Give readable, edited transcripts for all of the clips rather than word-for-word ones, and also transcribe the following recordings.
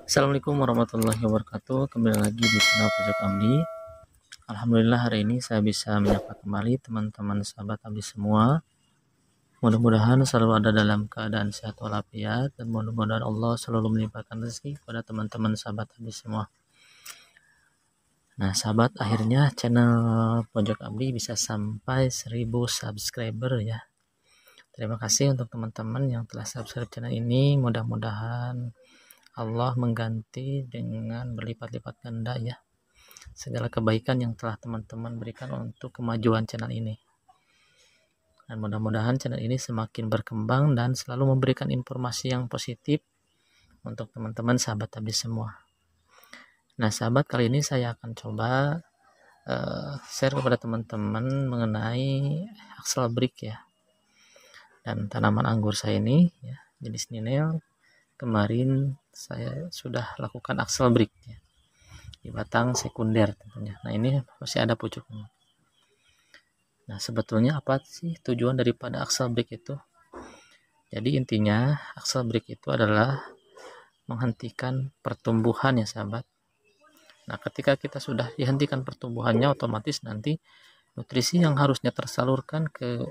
Assalamualaikum warahmatullahi wabarakatuh. Kembali lagi di channel Pojok Abdi. Alhamdulillah hari ini saya bisa menyapa kembali teman-teman sahabat Abdi semua. Mudah-mudahan selalu ada dalam keadaan sehat walafiat dan mudah-mudahan Allah selalu melimpahkan rezeki kepada teman-teman sahabat Abdi semua. Nah, sahabat, akhirnya channel Pojok Abdi bisa sampai 1000 subscriber ya. Terima kasih untuk teman-teman yang telah subscribe channel ini. Mudah-mudahan Allah mengganti dengan berlipat-lipat ganda ya segala kebaikan yang telah teman-teman berikan untuk kemajuan channel ini. Dan mudah-mudahan channel ini semakin berkembang dan selalu memberikan informasi yang positif untuk teman-teman sahabat Abdi semua. Nah, sahabat, kali ini saya akan coba share kepada teman-teman mengenai axle brick ya. Dan tanaman anggur saya ini ya, jenis Ninel, kemarin saya sudah lakukan axle brick ya, di batang sekunder tentunya. Nah, ini masih ada pucuknya. Nah, sebetulnya apa sih tujuan daripada axle break itu? Jadi intinya axle break itu adalah menghentikan pertumbuhan ya sahabat. Nah, ketika kita sudah dihentikan pertumbuhannya, otomatis nanti nutrisi yang harusnya tersalurkan ke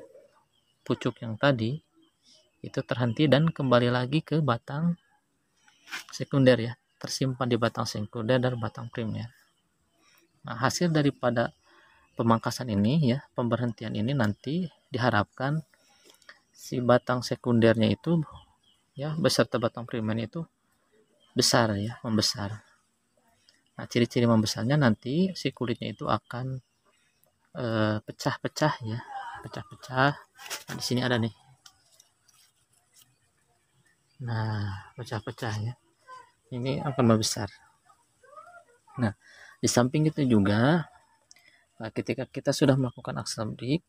pucuk yang tadi itu terhenti dan kembali lagi ke batang sekunder ya, tersimpan di batang sekunder dan batang primer. Nah, hasil daripada pemangkasan ini ya, pemberhentian ini nanti diharapkan si batang sekundernya itu ya beserta batang primernya itu besar ya, membesar. Nah, ciri-ciri membesarnya nanti si kulitnya itu akan pecah-pecah ya, pecah-pecah. Nah, di sini ada nih. Nah, pecah-pecah ya. Ini akan membesar. Nah, di samping itu juga, nah, ketika kita sudah melakukan axle break,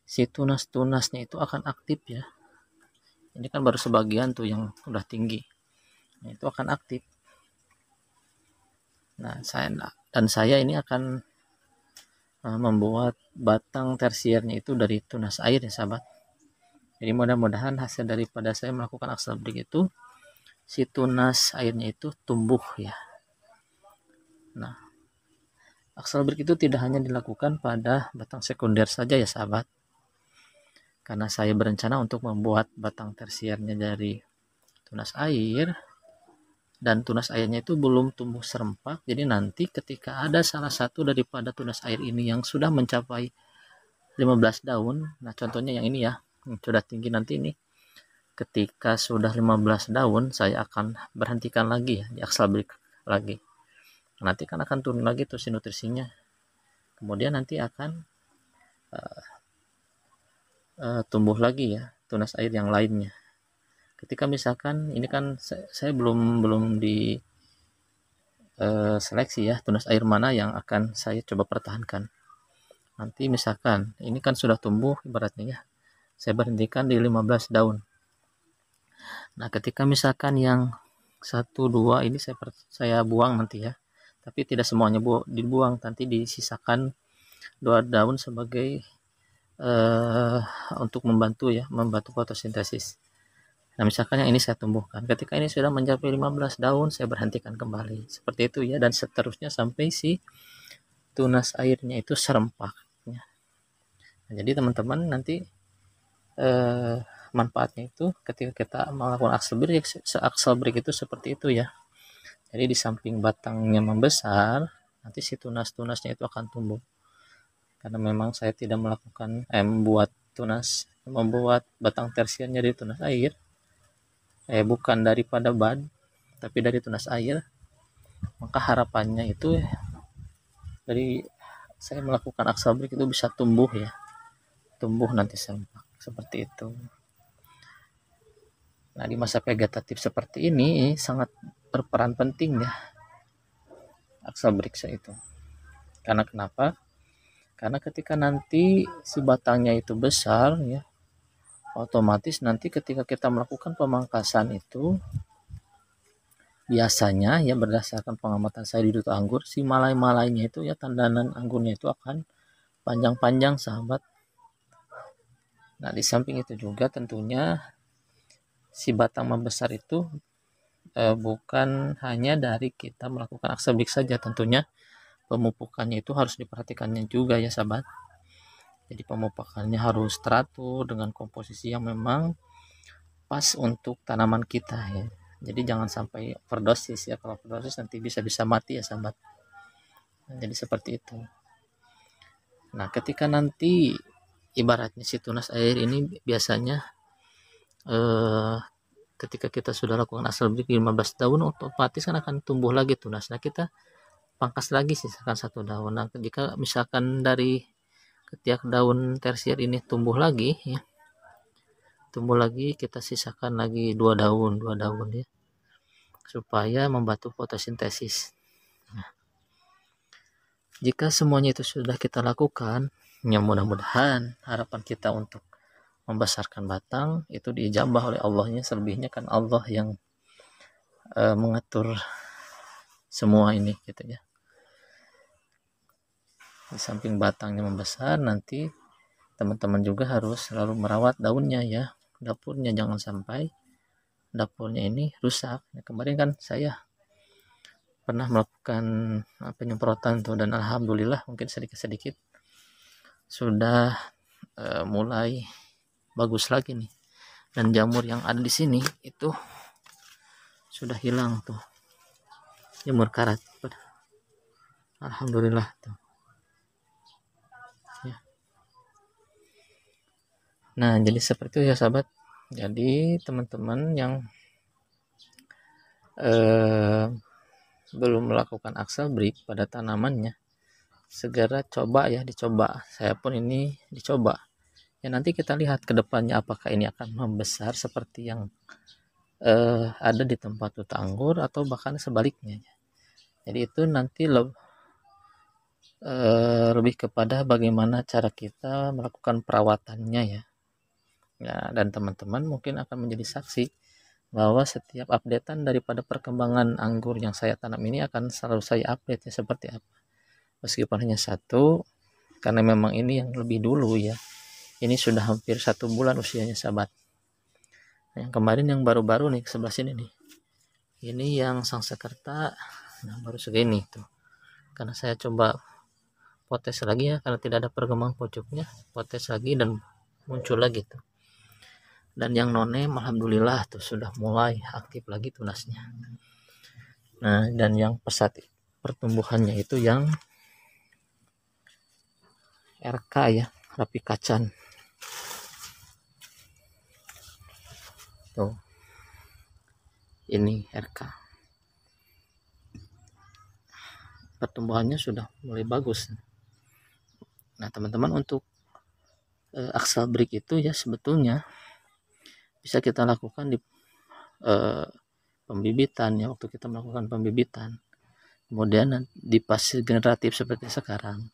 si tunas-tunasnya itu akan aktif ya. Ini kan baru sebagian tuh yang udah tinggi. Nah, itu akan aktif. Nah, saya ini akan membuat batang tersiernya itu dari tunas air ya sahabat. Jadi mudah-mudahan hasil daripada saya melakukan axle break itu si tunas airnya itu tumbuh ya. Nah, axle break itu tidak hanya dilakukan pada batang sekunder saja ya sahabat. Karena saya berencana untuk membuat batang tersiernya dari tunas air dan tunas airnya itu belum tumbuh serempak. Jadi nanti ketika ada salah satu daripada tunas air ini yang sudah mencapai 15 daun, nah contohnya yang ini ya, sudah tinggi nanti ini. Ketika sudah 15 daun, saya akan berhentikan lagi ya, di axle break lagi. Nanti kan akan turun lagi tuh si nutrisinya. Kemudian nanti akan tumbuh lagi ya tunas air yang lainnya. Ketika misalkan ini kan saya belum di seleksi ya tunas air mana yang akan saya coba pertahankan. Nanti misalkan ini kan sudah tumbuh ibaratnya ya, saya berhentikan di 15 daun. Nah, ketika misalkan yang 1-2 ini saya buang nanti ya, tapi tidak semuanya dibuang, nanti disisakan 2 daun sebagai untuk membantu fotosintesis. Nah, misalkan yang ini saya tumbuhkan, ketika ini sudah mencapai 15 daun, saya berhentikan kembali. Seperti itu ya, dan seterusnya sampai si tunas airnya itu serempak. Ya. Nah, jadi teman-teman nanti manfaatnya itu ketika kita melakukan axle break itu seperti itu ya. Jadi di samping batangnya membesar, nanti si tunas-tunasnya itu akan tumbuh. Karena memang saya tidak membuat batang tersiernya dari tunas air, bukan daripada bud, tapi dari tunas air, maka harapannya itu dari saya melakukan axle break itu bisa tumbuh ya, tumbuh nanti serempak seperti itu. Nah, di masa vegetatif seperti ini sangat berperan penting ya axle break itu. Karena kenapa? Karena ketika nanti si batangnya itu besar ya, otomatis nanti ketika kita melakukan pemangkasan itu biasanya ya berdasarkan pengamatan saya di duta anggur, si malai-malainya itu ya tandanan anggurnya itu akan panjang-panjang sahabat. Nah, di samping itu juga tentunya si batang membesar itu bukan hanya dari kita melakukan aksabrik saja, tentunya pemupukannya itu harus diperhatikannya juga ya sahabat. Jadi pemupukannya harus teratur dengan komposisi yang memang pas untuk tanaman kita ya. Jadi jangan sampai overdosis ya, kalau overdosis nanti bisa mati ya sahabat. Nah, jadi seperti itu. Nah ketika nanti ibaratnya si tunas air ini biasanya ketika kita sudah lakukan asal break 15 daun, otomatis kan akan tumbuh lagi tunas. Nah kita pangkas lagi sisakan 1 daun. Nah jika misalkan dari ketiak daun tersier ini tumbuh lagi ya, kita sisakan lagi 2 daun ya, supaya membantu fotosintesis. Nah, jika semuanya itu sudah kita lakukan, ya mudah-mudahan harapan kita untuk membesarkan batang itu diijabah oleh Allahnya. Selebihnya kan Allah yang mengatur semua ini gitu ya. Di samping batangnya membesar, nanti teman-teman juga harus selalu merawat daunnya ya, dapurnya jangan sampai dapurnya ini rusak. Nah, kemarin kan saya pernah melakukan penyemprotan tuh, dan alhamdulillah mungkin sedikit-sedikit sudah mulai bagus lagi nih, dan jamur yang ada di sini itu sudah hilang tuh, jamur karat. Alhamdulillah tuh ya. Nah jadi seperti itu ya sahabat. Jadi teman-teman yang belum melakukan aksel break pada tanamannya, segera dicoba. Saya pun ini dicoba ya, nanti kita lihat ke depannya apakah ini akan membesar seperti yang ada di tempat tuta anggur atau bahkan sebaliknya. Jadi itu nanti lebih kepada bagaimana cara kita melakukan perawatannya ya. Dan teman-teman mungkin akan menjadi saksi bahwa setiap updatean daripada perkembangan anggur yang saya tanam ini akan selalu saya update ya, seperti apa. Meskipun hanya satu, karena memang ini yang lebih dulu ya. Ini sudah hampir 1 bulan usianya sahabat. Yang kemarin yang baru-baru nih sebelah sini nih. Ini yang Sangsekerta, nah baru segini tuh. Karena saya coba potes lagi ya, karena tidak ada perkembangan pucuknya, potes lagi dan muncul lagi tuh. Dan yang nonem alhamdulillah tuh sudah mulai aktif lagi tunasnya. Nah dan yang pesat pertumbuhannya itu yang RK ya, rapi kacan tuh, ini RK, pertumbuhannya sudah mulai bagus. Nah teman-teman, untuk aksal break itu ya sebetulnya bisa kita lakukan di pembibitan ya, waktu kita melakukan pembibitan, kemudian di fase generatif seperti sekarang,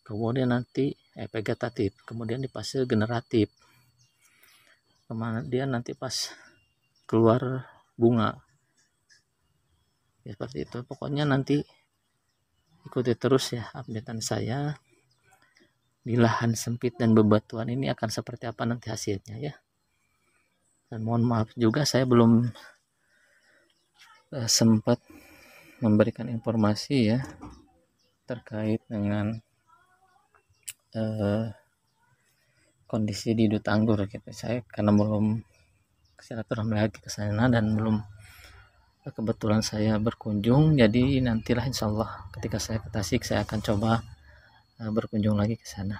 kemudian nanti vegetatif, kemudian di fase generatif, kemudian nanti pas keluar bunga ya, seperti itu. Pokoknya nanti ikuti terus ya updatean saya di lahan sempit dan bebatuan ini akan seperti apa nanti hasilnya ya. Dan mohon maaf juga saya belum sempat memberikan informasi ya terkait dengan kondisi di Duta Anggur gitu. Saya karena belum silaturahmi lagi ke sana dan belum kebetulan saya berkunjung, jadi nantilah insya Allah ketika saya ke Tasik saya akan coba berkunjung lagi ke sana.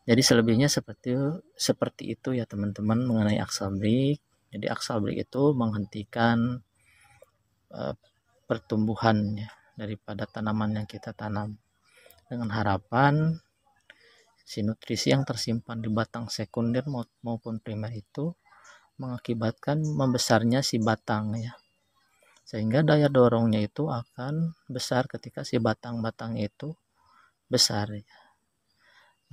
Jadi selebihnya seperti itu ya teman-teman mengenai aksal break. Jadi aksal break itu menghentikan pertumbuhan ya, daripada tanaman yang kita tanam, dengan harapan si nutrisi yang tersimpan di batang sekunder maupun primer itu mengakibatkan membesarnya si batang ya, sehingga daya dorongnya itu akan besar ketika si batang-batang itu besar ya.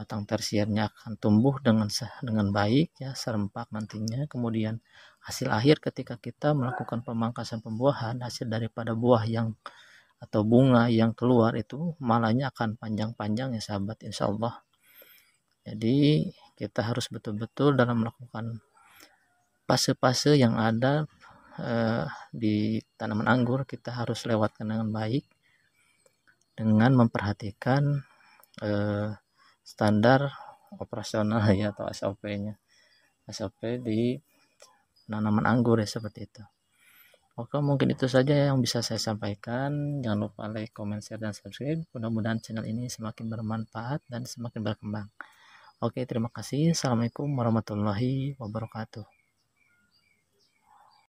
Batang tersiernya akan tumbuh dengan baik ya, serempak nantinya. Kemudian hasil akhir ketika kita melakukan pemangkasan pembuahan, hasil daripada buah yang atau bunga yang keluar itu malahnya akan panjang-panjang ya sahabat, insya Allah. Jadi kita harus betul-betul dalam melakukan fase-fase yang ada di tanaman anggur kita harus lewatkan dengan baik dengan memperhatikan standar operasional ya atau SOP-nya. SOP di tanaman anggur ya, seperti itu. Oke, mungkin itu saja yang bisa saya sampaikan. Jangan lupa like, comment, share, dan subscribe. Mudah-mudahan channel ini semakin bermanfaat dan semakin berkembang. Oke, terima kasih. Assalamualaikum warahmatullahi wabarakatuh.